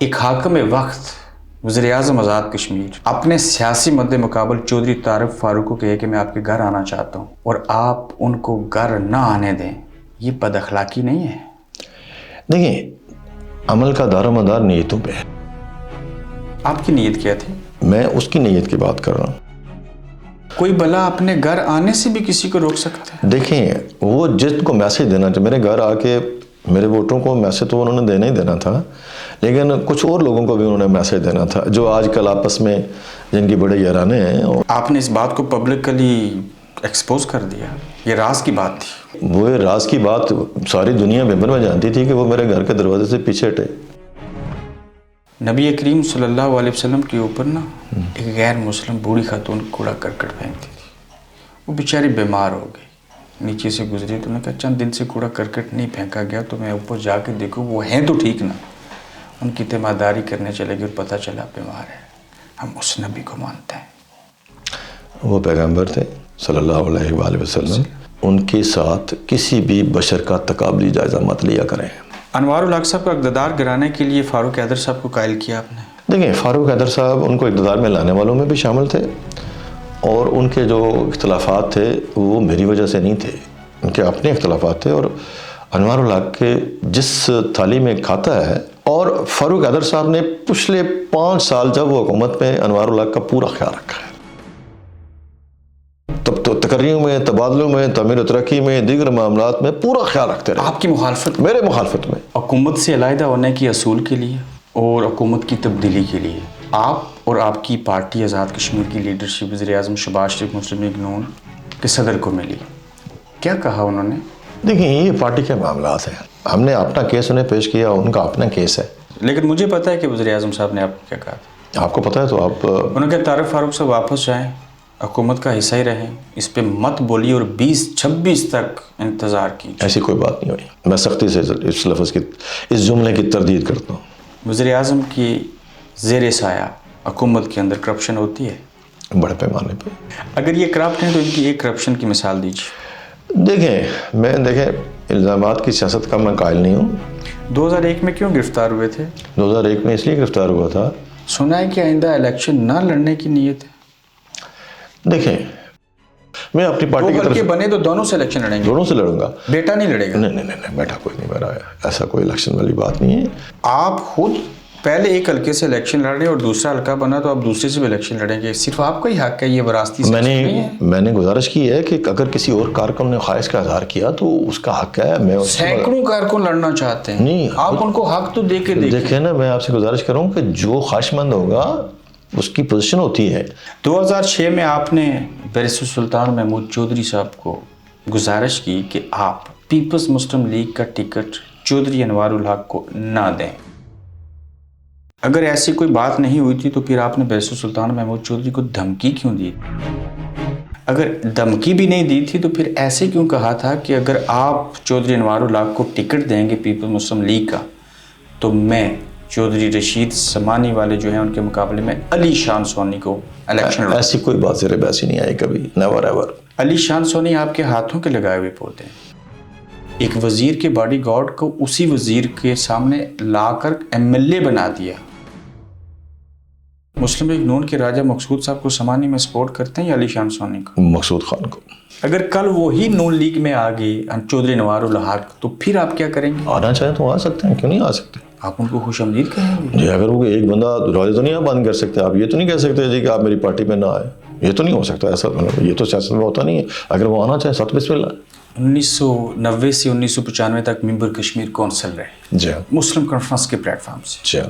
ایک حاکم وقت وزیر اعظم آزاد کشمیر اپنے سیاسی مد مقابل چودھری طارق فاروق کو کہے کہ میں آپ کے گھر آنا چاہتا ہوں اور آپ ان کو گھر نہ آنے دیں، یہ بد اخلاقی نہیں ہے؟ دیکھیں، عمل کا دار و مدار نیتوں پہ ہے۔ آپ کی نیت کیا تھی؟ میں اس کی نیت کی بات کر رہا ہوں۔ کوئی بلا اپنے گھر آنے سے بھی کسی کو روک سکتا ہے؟ دیکھیں، وہ جس کو میسج دینا چاہے، میرے گھر آ کے میرے ووٹروں کو میسج تو انہوں نے دینا ہی دینا تھا، لیکن کچھ اور لوگوں کو بھی انہوں نے میسج دینا تھا جو آج کل آپس میں جن کی بڑے یارانے ہیں۔ آپ نے اس بات کو پبلکلی ایکسپوز کر دیا، یہ راز کی بات تھی۔ وہ راز کی بات ساری دنیا ممبر میں جانتی تھی کہ وہ میرے گھر کے دروازے سے پیچھے ہٹے۔ نبی کریم صلی اللہ علیہ وسلم کے اوپر نا ایک غیر مسلم بوڑھی خاتون کوڑا کرکٹ پھینکتی تھی، وہ بیچاری بیمار ہو گئی، نیچے سے گزری تو نے کہا چند دن سے کوڑا کرکٹ نہیں پھینکا گیا تو میں اوپر جا کے دیکھوں وہ ہیں تو ٹھیک نا۔ ان کی تیمارداری کرنے چلے گی اور پتہ چلا بیمار ہے۔ ہم اس نبی کو مانتے ہیں۔ وہ پیغمبر تھے صلی اللہ علیہ وآلہ وسلم، ان کے ساتھ کسی بھی بشر کا تقابلی جائزہ مت لیا کریں۔ انوار الحق صاحب کو اقتدار گرانے کے لیے فاروق حیدر صاحب کو قائل کیا آپ نے؟ دیکھیں، فاروق حیدر صاحب ان کو اقتدار میں لانے والوں میں بھی شامل تھے، اور ان کے جو اختلافات تھے وہ میری وجہ سے نہیں تھے، ان کے اپنے اختلافات تھے، اور انوار الحق کے جس تھالی میں کھاتا ہے۔ اور فاروق حیدر صاحب نے پچھلے 5 سال جب وہ حکومت میں انوار الحق کا پورا خیال رکھا ہے، تب تو تقرریوں میں، تبادلوں میں، تعمیر و ترقی میں، دیگر معاملات میں پورا خیال رکھتے رہے۔ آپ کی مخالفت؟ میرے مخالفت میں حکومت سے علیحدہ ہونے کے اصول کے لیے اور حکومت کی تبدیلی کے لیے آپ اور آپ کی پارٹی آزاد کشمیر کی لیڈرشپ وزیر اعظم شہباز شریف مسلم لیگ نون کے صدر کو ملی، کیا کہا انہوں نے؟ دیکھیں، یہ پارٹی کے معاملات ہیں، ہم نے اپنا کیس انہیں پیش کیا، ان کا اپنا کیس ہے۔ لیکن مجھے پتا ہے کہ وزیر اعظم صاحب نے آپ کو کیا کہا تھا۔ آپ کو پتہ ہے تو آپ انہوں نے کہا طارق فاروق صاحب واپس جائیں، حکومت کا حصہ ہی رہیں، اس پہ مت بولیے اور 2026 تک انتظار کیجیے۔ ایسی کوئی بات نہیں ہوئی، میں سختی سے اس لفظ کی، اس جملے کی تردید کرتا ہوں۔ وزیر اعظم کی زیر سایہ حکومت کے اندر کرپشن ہوتی ہے؟ بڑے پیمانے پہ۔ اگر یہ کرپٹ ہیں تو ان کی ایک کرپشن کی مثال دیجیے۔ دیکھیں الزامات کی سیاست کا میں قائل نہیں ہوں۔ 2001 میں کیوں گرفتار ہوئے تھے؟ 2001 میں اس لیے گرفتار ہوا تھا، سنا ہے کہ آئندہ الیکشن نہ لڑنے کی نیت ہے۔ دیکھیں میں اپنی پارٹی کی بلکہ بنے تو دونوں سے الیکشن لڑیں گے؟ دونوں سے لڑوں گا۔ بیٹا نہیں لڑے گا؟ نہیں، بیٹا کوئی نہیں میرا، ایسا کوئی الیکشن والی بات نہیں ہے۔ آپ خود پہلے ایک حلقے سے الیکشن لڑ رہے ہیں اور دوسرا حلقہ بنا تو آپ دوسرے سے بھی الیکشن لڑیں گے، صرف آپ کا ہی حق ہے، یہ وراثتی سسٹم نہیں ہے۔ میں نے گزارش کی ہے کہ اگر کسی اور کارکن نے خواہش کا اظہار کیا تو اس کا حق ہے، میں سینکڑوں کارکن لڑنا چاہتے ہیں، نہیں، آپ ان کو حق تو دے کے دیکھیں نا، میں آپ سے گزارش کروں کہ جو خواہش مند ہوگا اس کی پوزیشن ہوتی ہے۔ 2006 میں آپ نے بیرسٹر سلطان محمود چودھری صاحب کو گزارش کی کہ آپ پیپلز مسلم لیگ کا ٹکٹ چودھری انوار الحق کو نہ دیں۔ اگر ایسی کوئی بات نہیں ہوئی تھی تو پھر آپ نے بیرسٹر سلطان محمود چودھری کو دھمکی کیوں دی؟ اگر دھمکی بھی نہیں دی تھی تو پھر ایسے کیوں کہا تھا کہ اگر آپ چودھری انوار الحق کو ٹکٹ دیں گے پیپلز مسلم لیگ کا تو میں چودھری رشید سمانی والے جو ہیں ان کے مقابلے میں علی شان سونی کو الیکشن لڑوں؟ ایسی کوئی بات زیر بحث نہیں آئی کبھی، نیور ایور۔ علی شان سونی آپ کے ہاتھوں کے لگائے ہوئے پودے ہیں، ایک وزیر کے باڈی گارڈ کو اسی وزیر کے سامنے لا کر MLA بنا دیا۔ مسلم لیگ نون کے راجہ مقصود صاحب کو سمانی میں سپورٹ کرتے ہیں یا علی شان سونی کو؟ مقصود خان کو۔ اگر کل وہی نون لیگ میں آ گئی چودھری انوار الحق تو پھر آپ کیا کریں گے؟ آنا چاہیں تو آ سکتے ہیں، کیوں نہیں آ سکتے؟ آپ ان کو خوش آمدید کہیں گے؟ جی، اگر وہ ایک بندہ دروازے تو نہیں بند کر سکتے، آپ یہ تو نہیں کہہ سکتے جی کہ آپ میری پارٹی میں نہ آئے، یہ تو نہیں ہو سکتا، ایسا یہ تو سیاست میں ہوتا نہیں ہے۔ اگر وہ آنا چاہے سب بسم اللہ۔ 1990 سے 1995 تک ممبر کشمیر کونسل رہے، جی مسلم کانفرنس کے پلیٹ فارم سے۔ جی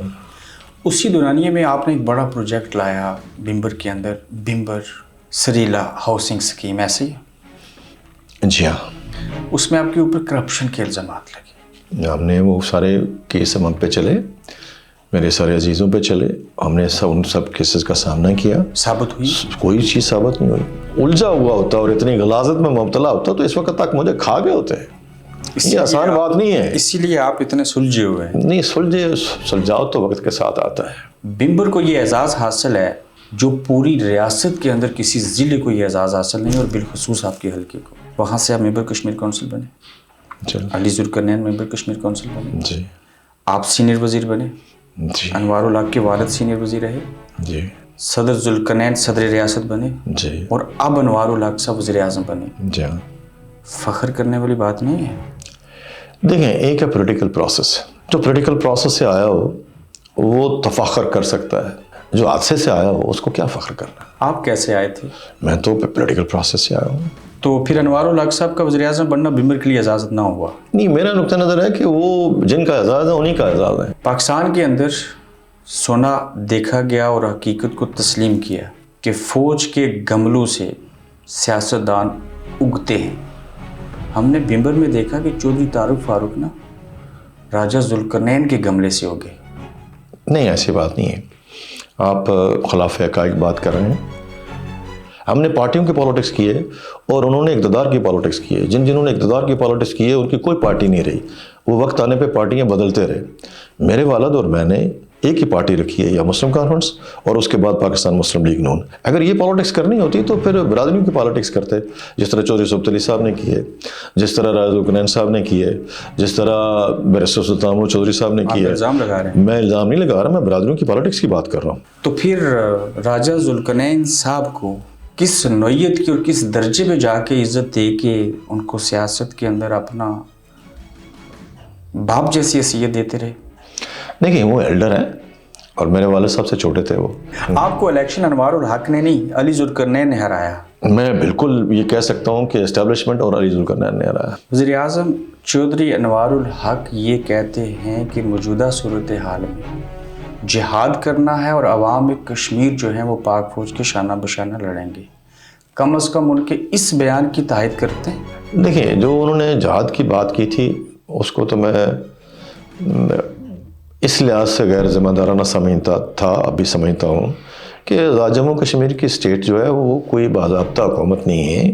اسی دورانیے میں آپ نے ایک بڑا پروجیکٹ لایا بمبر کے اندر، بمبر سریلا ہاؤسنگ سکیم، ایسے ہی؟ جی ہاں، اس میں آپ کے اوپر کرپشن کے الزامات لگے۔ ہم نے وہ سارے کیس ہم پہ چلے، میرے سارے عزیزوں پہ چلے، ہم نے ان سب کیسز کا سامنا کیا۔ ثابت ہوئی؟ کوئی چیز ثابت نہیں ہوئی۔ الجھا ہوا ہوتا اور اتنی غلاظت میں مبتلا ہوتا تو اس وقت تک مجھے کھا گئے ہوتے۔ یہ آسان بات نہیں ہے، اسی لیے آپ اتنے سلجھے ہوئے ہیں۔ نہیں، سلجھاؤ تو وقت کے ساتھ آتا ہے۔ بمبر کو یہ اعزاز حاصل ہے جو پوری ریاست کے اندر کسی ضلع کو یہ اعزاز حاصل نہیں، اور بالخصوص آپ کے حلقے کو۔ وہاں سے آپ ممبر کشمیر کونسل بنے، علی ذوالقرنین ممبر کشمیر کونسل بنے، جی، آپ سینئر وزیر بنے، جی انوار الحق کے والد سینئر وزیر رہے, جی صدر ذوالقرنین صدر ریاست بنے, جی اور اب انوار الحق صاحب وزیر اعظم بنے. جی ہاں. فخر کرنے والی بات نہیں ہے؟ دیکھیں, ایک ہے پولیٹیکل پروسیس, جو پولیٹیکل پروسیس سے آیا ہو وہ تفاخر کر سکتا ہے, جو حادثے سے آیا ہو اس کو کیا فخر کرنا ہے. آپ کیسے آئے تھے؟ میں تو پولیٹیکل پروسیس سے آیا ہوں. تو پھر انوار الحق صاحب کا وزیر اعظم بننا بمر کے لیے اعزاز نہ ہوا؟ نہیں, میرا نقطہ نظر ہے کہ وہ جن کا اعزاز ہے انہی کا اعزاز ہے. پاکستان کے اندر سونا دیکھا گیا اور حقیقت کو تسلیم کیا کہ فوج کے گملوں سے سیاستدان اگتے ہیں. ہم نے بمبر میں دیکھا کہ چودھری طارق فاروق نا راجہ ذوالقرنین کے گملے سے ہو گئے. نہیں, ایسی بات نہیں ہے. آپ خلاف حقائق بات کر رہے ہیں. ہم نے پارٹیوں کی پالیٹکس کی ہے اور انہوں نے اقتدار کی پالیٹکس کی ہے. جنہوں نے اقتدار کی پالیٹکس کی ہے ان کی کوئی پارٹی نہیں رہی. وہ وقت آنے پہ پارٹیاں بدلتے رہے. میرے والد اور میں نے ایک ہی پارٹی رکھی ہے, یا مسلم کانفرنس اور اس کے بعد پاکستان مسلم لیگ نون. اگر یہ پالیٹکس کرنی ہوتی تو پھر برادریوں کی پالیٹکس کرتے, جس طرح چودھری صبت علی صاحب نے کی ہے, جس طرح راجہ ذوالقرنین صاحب نے کی ہے, جس طرح بیرسٹر سلطان محمود چودھری صاحب نے کی ہے. الزام لگا رہے ہیں؟ میں الزام نہیں لگا رہا, میں برادریوں کی پالیٹکس کی بات کر رہا ہوں. تو پھر راجہ ذوالقرنین صاحب کو کس نوعیت کی اور کس درجے پہ جا کے عزت دے کے ان کو سیاست کے اندر اپنا باپ جیسی حیثیت دیتے رہے؟ دیکھیں, وہ ایلڈر ہیں اور میرے والد صاحب سے چھوٹے تھے. وہ آپ کو الیکشن انوار الحق نے نہیں علی ذوالقرنین نے ہرایا. میں بالکل یہ کہہ سکتا ہوں کہ اسٹیبلشمنٹ اور علی ذوالقرنین نے ہرایا. وزیر اعظم چودھری انوار الحق یہ کہتے ہیں کہ موجودہ صورتحال میں جہاد کرنا ہے اور عوام کشمیر جو ہیں وہ پاک فوج کے شانہ بشانہ لڑیں گے. کم از کم ان کے اس بیان کی تائید کرتے ہیں؟ دیکھیں, جو انہوں نے جہاد کی بات کی تھی اس کو تو میں اس لحاظ سے غیر ذمہ دارانہ سمجھتا تھا, ابھی سمجھتا ہوں کہ جموں کشمیر کی اسٹیٹ جو ہے وہ کوئی باضابطہ حکومت نہیں ہے,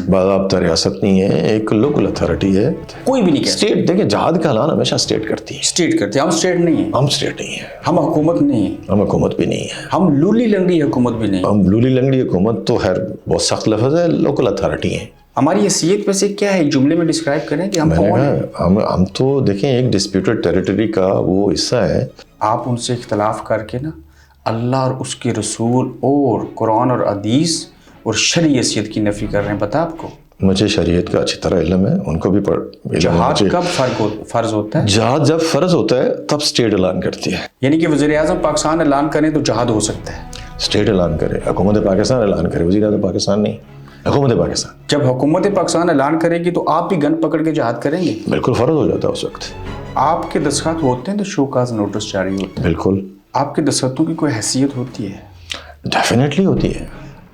باضابطہ ریاست نہیں ہے, ایک لوکل اتھارٹی ہے. کوئی بھی نہیں کہتا. اسٹیٹ, دیکھیں, جہاد کا اعلان ہمیشہ اسٹیٹ کرتی ہے. اسٹیٹ کرتے ہیں, ہم اسٹیٹ نہیں ہیں. ہم اسٹیٹ نہیں ہیں, ہم حکومت نہیں ہیں. ہم حکومت بھی نہیں ہے. ہم لولی لنگڑی حکومت بھی نہیں. ہم لولی لنگڑی حکومت تو خیر ہیں سخت لفظ ہے, لوکل اتھارٹی ہیں. ہماری حیثیت ویسے کیا ہے, ایک جملے میں ڈسکرائب کریں کہ ہم کون ہیں؟ ہم تو دیکھیں ایک ڈسپیوٹڈ ٹیریٹری کا وہ حصہ ہے. آپ ان سے اختلاف کر کے نا اللہ اور اس کے رسول اور قرآن اور حدیث اور شرعی حیثیت کی نفی کر رہے ہیں. پتہ آپ کو؟ مجھے شریعت کا اچھی طرح علم ہے, ان کو بھی جہاد کب فرض ہوتا ہے؟ جہاد جب فرض ہوتا ہے تب اسٹیٹ اعلان کرتی ہے. یعنی کہ وزیر اعظم پاکستان اعلان کریں تو جہاد ہو سکتا ہے. اسٹیٹ اعلان کرے, حکومت پاکستان اعلان کرے, وزیر اعظم پاکستان نہیں, حکومت پاکستان. جب حکومت پاکستان اعلان کرے گی تو آپ بھی گن پکڑ کے جہاد کریں گے؟ بالکل فرض ہو جاتا ہے اس وقت. آپ کے دستخط ہوتے ہیں تو شو کاز نوٹس جاری ہوتے ہیں. بالکل. آپ کے دستخطوں کی کوئی حیثیت ہوتی ہے؟ ڈیفینیٹلی ہوتی ہے.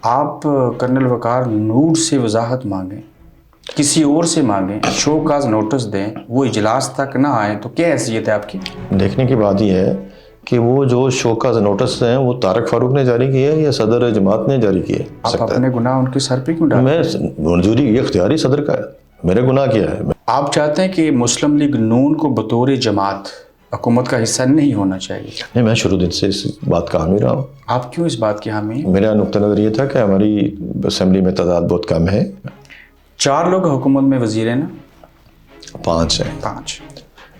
آپ کرنل وقار نور سے وضاحت مانگیں, کسی اور سے مانگیں, شو کاز نوٹس دیں, وہ اجلاس تک نہ آئیں تو کیا حیثیت ہے آپ کی؟ دیکھنے کی بات یہ ہے کہ وہ جو شو کاز نوٹس ہیں وہ طارق فاروق نے جاری کیے یا صدر جماعت نے جاری کیے؟ آپ اپنے گناہ ان کے سر پہ کیوں ڈالیں؟ میں منظوری یہ اختیاری صدر کا ہے, میرے گناہ کیا ہے؟ آپ چاہتے ہیں کہ مسلم لیگ نون کو بطور جماعت حکومت کا حصہ نہیں ہونا چاہیے؟ نہیں, میں شروع دن سے اس بات کا حامی رہا ہوں. آپ کیوں اس بات کے حامی ہیں؟ میرا نقطہ نظر یہ تھا کہ ہماری اسمبلی میں تعداد بہت کم ہے. 4 لوگ حکومت میں وزیر ہیں نا؟ 5 ہیں. 5.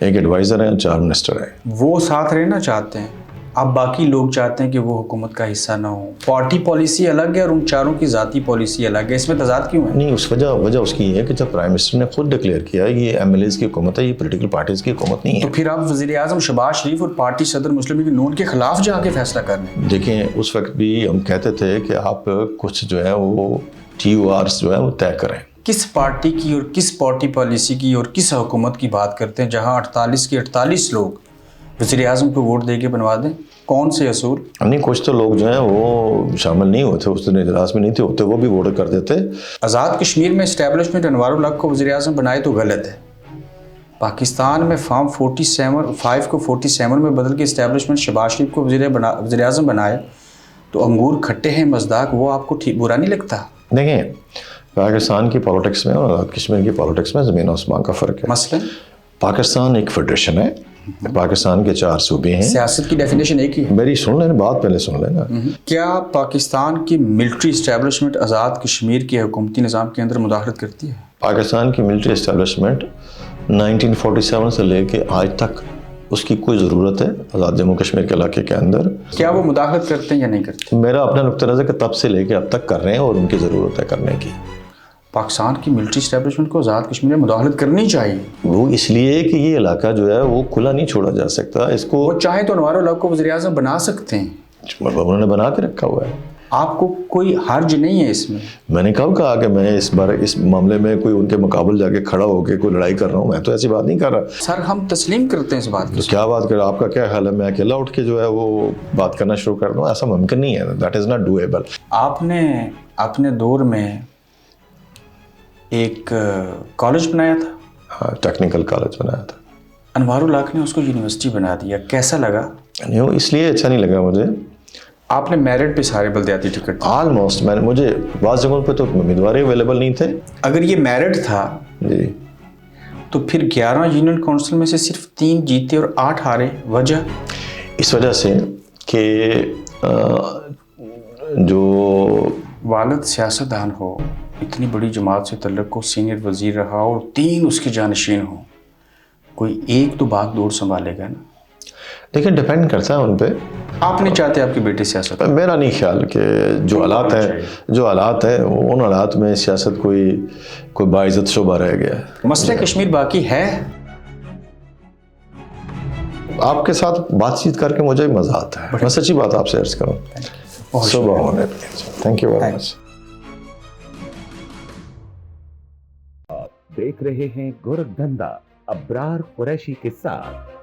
ایک ایڈوائزر ہیں, 4 منسٹر ہیں. وہ ساتھ رہنا چاہتے ہیں, اب باقی لوگ چاہتے ہیں کہ وہ حکومت کا حصہ نہ ہو. پارٹی پالیسی الگ ہے اور ان 4 کی ذاتی پالیسی الگ ہے, اس میں تضاد کیوں ہے؟ نہیں, اس وجہ اس کی یہ ہے کہ جب پرائم منسٹر نے خود ڈکلیئر کیا ہے یہ ایم ایل ایز کی حکومت ہے, یہ پولیٹیکل پارٹیز کی حکومت نہیں ہے. تو پھر آپ وزیر اعظم شہباز شریف اور پارٹی صدر مسلم لیگ نون کے خلاف جا کے فیصلہ کر رہے ہیں. دیکھیں, اس وقت بھی ہم کہتے تھے کہ آپ کچھ جو ہے وہ TORs جو ہے وہ طے کریں. کس پارٹی کی اور کس پارٹی پالیسی کی اور کس حکومت کی بات کرتے ہیں جہاں 48 کے 48 لوگ وزیر اعظم کو ووٹ دے کے بنوا دیں؟ کون سے اصول؟ نہیں, کچھ تو لوگ جو ہیں وہ شامل نہیں ہوتے, اس دن اجلاس میں نہیں تھے ہوتے, وہ بھی ووٹ کر دیتے. آزاد کشمیر میں اسٹیبلشمنٹ انوار الحق کو وزیر اعظم بنائے تو غلط ہے. پاکستان میں فارم 47 کو 47 میں بدل کے اسٹیبلشمنٹ شہباز شریف کو وزیر اعظم بنائے تو انگور کھٹے ہیں مزداق, وہ آپ کو برا نہیں لگتا؟ دیکھیں, پاکستان کی پالیٹکس میں اور آزاد کشمیر کی پالیٹکس میں زمین و آسمان کا فرق ہے. مثلا پاکستان ایک فیڈریشن ہے, پاکستان کے 4 صوبے ہیں. سیاست کی ڈیفینیشن ایک ہی ہے. میری سن لینا بات, پہلے سن لینا. کیا پاکستان کی ملٹری اسٹیبلشمنٹ آزاد کشمیر کے حکومتی نظام کے اندر مداخلت کرتی ہے؟ پاکستان کی ملٹری اسٹیبلشمنٹ 1947 سے لے کے آج تک اس کی کوئی ضرورت ہے آزاد جموں کشمیر کے علاقے کے اندر. کیا وہ مداخلت کرتے ہیں یا نہیں کرتے؟ میرا اپنا نقطہ نظر کہ تب سے لے کے اب تک کر رہے ہیں اور ان کی ضرورت ہے کرنے کی. پاکستان کی ملٹری اسٹیبلشمنٹ کو آزاد کشمیر میں مداخلت کرنی چاہیے. وہ اس لیے کہ یہ علاقہ جو ہے وہ کھلا نہیں چھوڑا جا سکتا. اس کو وہ چاہے تو انوار الحق کو وزیر اعظم بنا سکتے ہیں. انہوں نے بنا کے رکھا ہوا ہے. آپ کو کوئی حرج نہیں ہے اس میں؟ میں نے کب کہا کہ میں اس بار اس معاملے میں کوئی ان کے مقابل جا کے کھڑا ہو کے کوئی لڑائی کر رہا ہوں. میں تو ایسی بات نہیں کر رہا. سر ہم تسلیم کرتے ہیں اس بات تو کیا بات کر آپ کا کیا خیال ہے میں اکیلا اٹھ کے جو ہے وہ بات کرنا شروع کر دوں؟ ایسا ممکن نہیں ہے. That is not doable. آپ نے اپنے دور میں ایک کالج بنایا تھا. ہاں ٹیکنیکل کالج بنایا تھا. انوار الحق نے اس کو یونیورسٹی بنا دیا. کیسا لگا؟ اس لیے اچھا نہیں لگا مجھے. آپ نے میرٹ پہ سارے بلدیاتی ٹکٹ آلموسٹ مجھے بعض جگہوں پہ تو امیدوار اویلیبل نہیں تھے. اگر یہ میرٹ تھا جی تو پھر 11 یونین کونسل میں سے صرف 3 جیتے اور 8 ہارے. وجہ اس وجہ سے کہ جو والد سیاستدان ہو, اتنی بڑی جماعت سے تعلق ہو, سینئر وزیر رہا اور 3 اس کے جانشین ہوں, کوئی ایک تو باغ دور سنبھالے گا نا. لیکن ڈیپینڈ کرتا ہے ان پہ. آپ نہیں چاہتے آپ کے بیٹے سیاست؟ میرا نہیں خیال کہ جو حالات ہیں ان حالات میں سیاست کوئی باعزت شعبہ رہ گیا ہے. مسئلہ کشمیر باقی ہے. آپ کے ساتھ بات چیت کر کے مجھے مزہ آتا ہے. میں سچی بات آپ سے عرض کروں. صبح ہونے. Thank you very much. آپ دیکھ رہے ہیں گورکھ دھندا ابرار قریشی کے ساتھ.